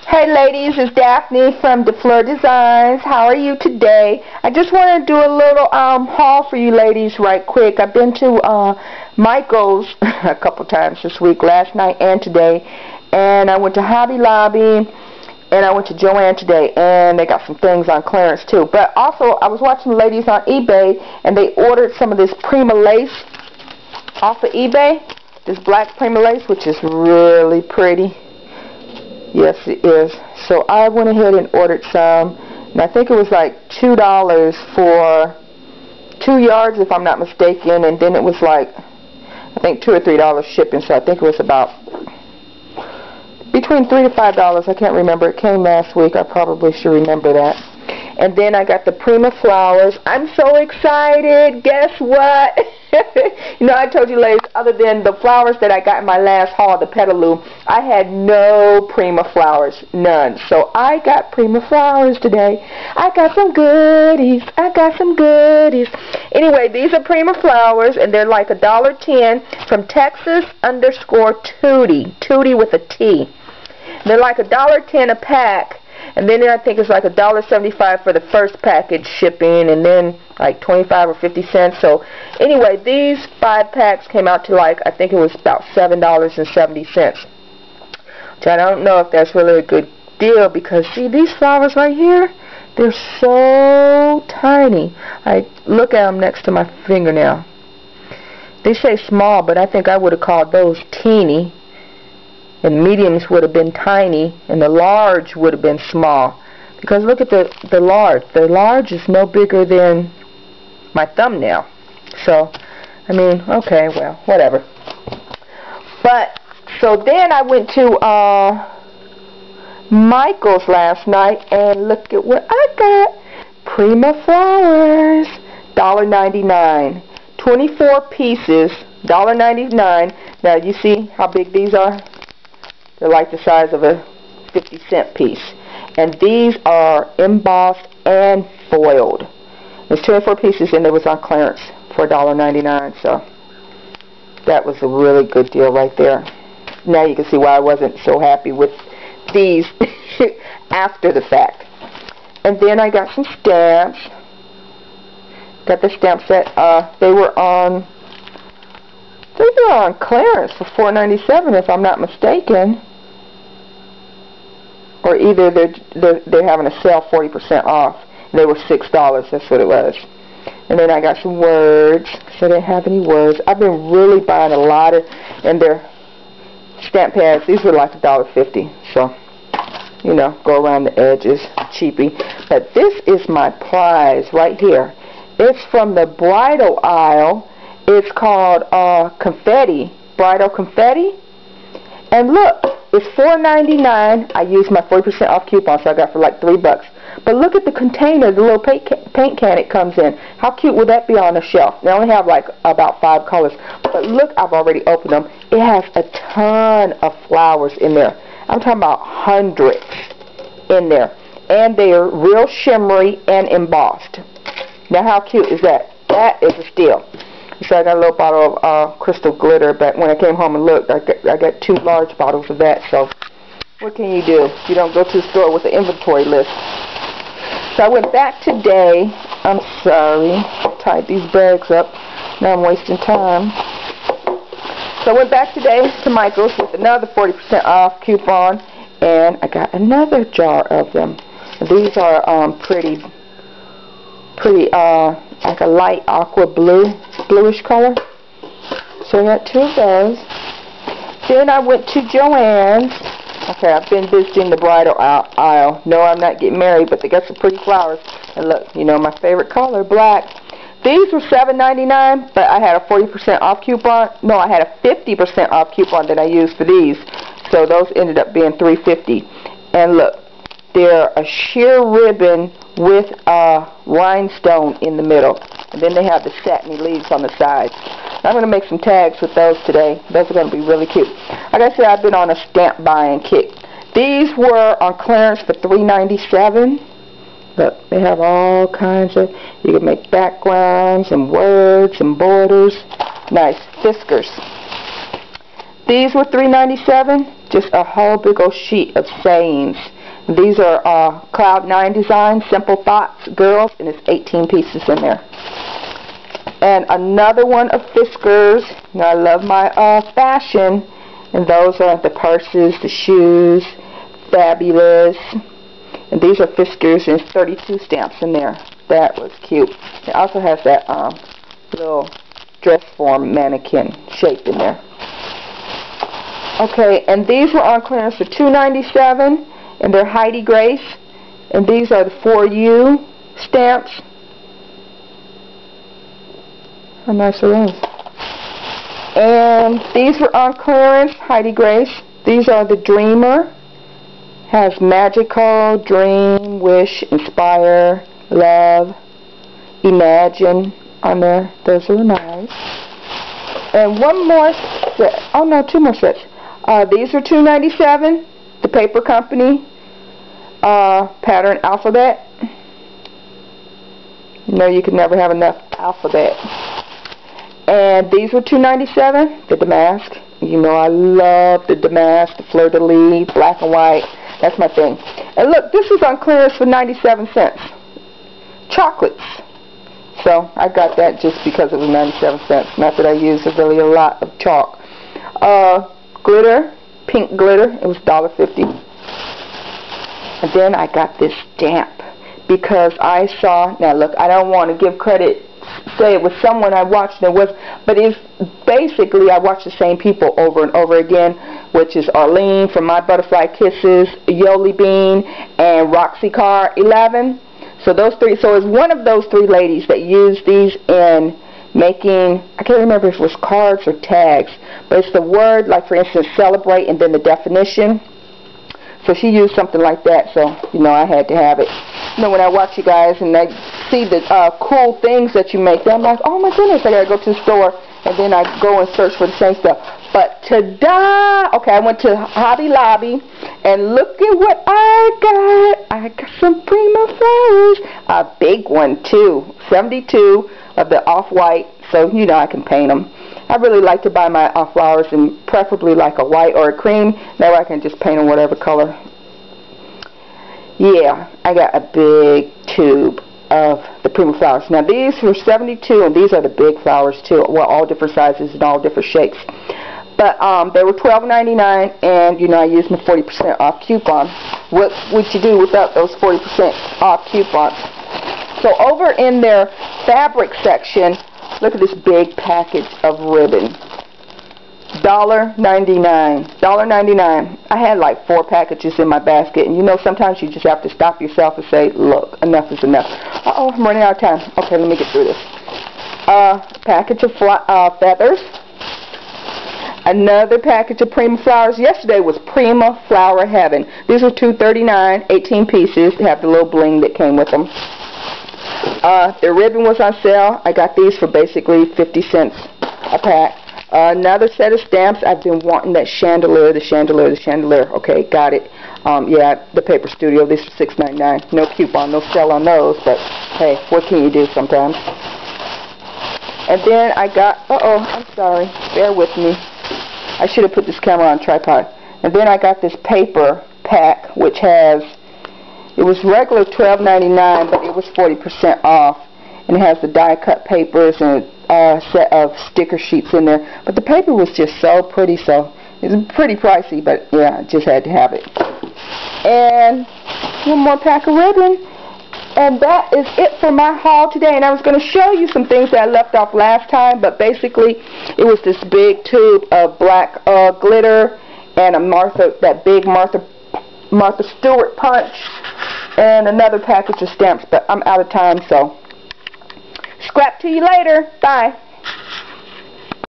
Hey ladies, it's Daphne from DeFleur Designs. How are you today? I just want to do a little haul for you ladies right quick. I've been to Michael's a couple times this week, last night and today. And I went to Hobby Lobby and I went to Joann today, and they got some things on clearance too. But also, I was watching the ladies on eBay and they ordered some of this Prima lace off of eBay. This black Prima lace, which is really pretty. Yes, it is. So I went ahead and ordered some, and I think it was like $2 for 2 yards, if I'm not mistaken, and then it was like, I think $2 or $3 shipping, so I think it was about between $3 to $5. I can't remember. It came last week. I probably should remember that. And then I got the Prima flowers. I'm so excited. Guess what? You know, I told you ladies, other than the flowers that I got in my last haul, the Petaloo, I had no Prima flowers. None. So I got Prima flowers today. I got some goodies. Anyway, these are Prima flowers, and they're like $1.10 from Texas_Tootie. Tootie with a T. They're like $1.10 a pack. And then I think it's like $1.75 for the first package shipping, and then like 25 or 50 cents. So anyway, these 5 packs came out to like, I think it was about $7.70. Which I don't know if that's really a good deal, because see these flowers right here? They're so tiny. I look at them next to my fingernail. They say small, but I think I would have called those teeny. And mediums would have been tiny, and the large would have been small. Because look at the large. The large is no bigger than my thumbnail. So, I mean, okay, well, whatever. But, so then I went to Michael's last night, and look at what I got. Prima flowers, $1.99. 24 pieces, $1.99. Now, you see how big these are? They're like the size of a 50-cent piece. And these are embossed and foiled. There's 24 pieces, and it was on clearance for $1.99. So that was a really good deal right there. Now you can see why I wasn't so happy with these after the fact. And then I got some stamps. Got the stamp set. They were on, I think they were on clearance for $4.97 if I'm not mistaken. Or either they're having a sale 40% off. They were $6. That's what it was. And then I got some words. So I didn't have any words. I've been really buying a lot of, and their stamp pads. These were like $1.50. So, you know, go around the edges, cheapy. But this is my prize right here. It's from the bridal aisle. It's called Confetti, Bridal Confetti. And look, it's $4.99. I used my 40% off coupon, so I got for like $3. But look at the container, the little paint can it comes in. How cute would that be on a shelf? They only have like about 5 colors. But look, I've already opened them. It has a ton of flowers in there. I'm talking about hundreds in there. And they are real shimmery and embossed. Now how cute is that? That is a steal. So I got a little bottle of crystal glitter, but when I came home and looked, I got 2 large bottles of that. So what can you do? You don't go to the store with an inventory list. So I went back today. I'm sorry. I tied these bags up. Now I'm wasting time. So I went back today to Michael's with another 40% off coupon, and I got another jar of them. These are pretty like a light aqua bluish color. So I got 2 of those. Then I went to Joann's. Okay, I've been visiting the bridal aisle. No, I'm not getting married, but they got some pretty flowers. And look, you know my favorite color, black. These were $7.99, but I had a 40% off coupon. No, I had a 50% off coupon that I used for these. So those ended up being $3.50. And look, they're a sheer ribbon with a rhinestone in the middle. And then they have the satiny leaves on the sides. I'm going to make some tags with those today. Those are going to be really cute. Like I said, I've been on a stamp buying kick. These were on clearance for $3.97. Look, they have all kinds of, you can make backgrounds and words and borders. Nice. Fiskars. These were $3.97. just a whole big old sheet of sayings. These are Cloud 9 designs, Simple Thoughts, Girls, and it's 18 pieces in there. And another one of Fiskars. Now I love my fashion, and those are the purses, the shoes, fabulous. And these are Fiskars, and it's 32 stamps in there. That was cute. It also has that little dress form mannequin shape in there. Okay, and these were on clearance for $2.97, and they're Heidi Grace, and these are the For You stamps. How nice are those? And these were on clearance, Heidi Grace. These are the Dreamer. Has magical, dream, wish, inspire, love, imagine on there. Those are nice. And one more set. Oh no, two more sets. These are $2.97. The Paper Company pattern alphabet. No, you can never have enough alphabet. And these were $2.97. The damask. You know I love the damask, the fleur-de-lis, black and white. That's my thing. And look, this is on clearance for 97 cents. Chocolates. So I got that just because it was 97 cents. Not that I use really a lot of chalk. Glitter, pink glitter. It was $1.50. And then I got this stamp because I saw. Now look, I don't want to give credit. Say it was someone I watched. And it was, but it's basically I watch the same people over and over again, which is Arlene from My Butterfly Kisses, Yoli Bean, and Roxy Carr 11. So those three. So it's one of those three ladies that used these in making. I can't remember if it was cards or tags, but it's the word, like for instance, celebrate, and then the definition. So she used something like that. So you know I had to have it. You know, when I watch you guys and I see the cool things that you make, then I'm like, oh my goodness, I gotta go to the store, and then I go and search for the same stuff. But ta-da! Okay, I went to Hobby Lobby, and look at what I got. I got some Prima flowers, a big one too, 72 of the off-white. So you know I can paint them. I really like to buy my flowers in preferably like a white or a cream. That way I can just paint them whatever color. Yeah, I got a big tube of the Prima flowers. Now these were 72, and these are the big flowers too. Well, all different sizes and all different shapes. But they were $12.99, and you know I used my 40% off coupon. What would you do without those 40% off coupons? So over in their fabric section, look at this big package of ribbon. $1.99. $1.99. I had like 4 packages in my basket, and you know sometimes you just have to stop yourself and say, look, enough is enough. Uh-oh, I'm running out of time. Okay, let me get through this. Package of feathers. Another package of Prima flowers. Yesterday was Prima Flower Heaven. These were $2.39, 18 pieces. They have the little bling that came with them. The ribbon was on sale. I got these for basically 50 cents a pack. Another set of stamps. I've been wanting that chandelier, the chandelier. Okay, got it. Yeah, the Paper Studio. These are $6.99. No coupon, no sell on those. But hey, what can you do sometimes? And then I got. I'm sorry. Bear with me. I should have put this camera on tripod. And then I got this paper pack, which has. It was regular $12.99, but it was 40% off. And it has the die-cut papers and a set of sticker sheets in there. But the paper was just so pretty, so it's pretty pricey, but yeah, I just had to have it. And one more pack of ribbon. And that is it for my haul today. And I was going to show you some things that I left off last time, but basically it was this big tube of black glitter and that big Martha Stewart punch, and another package of stamps, but I'm out of time, so scrap to you later. Bye.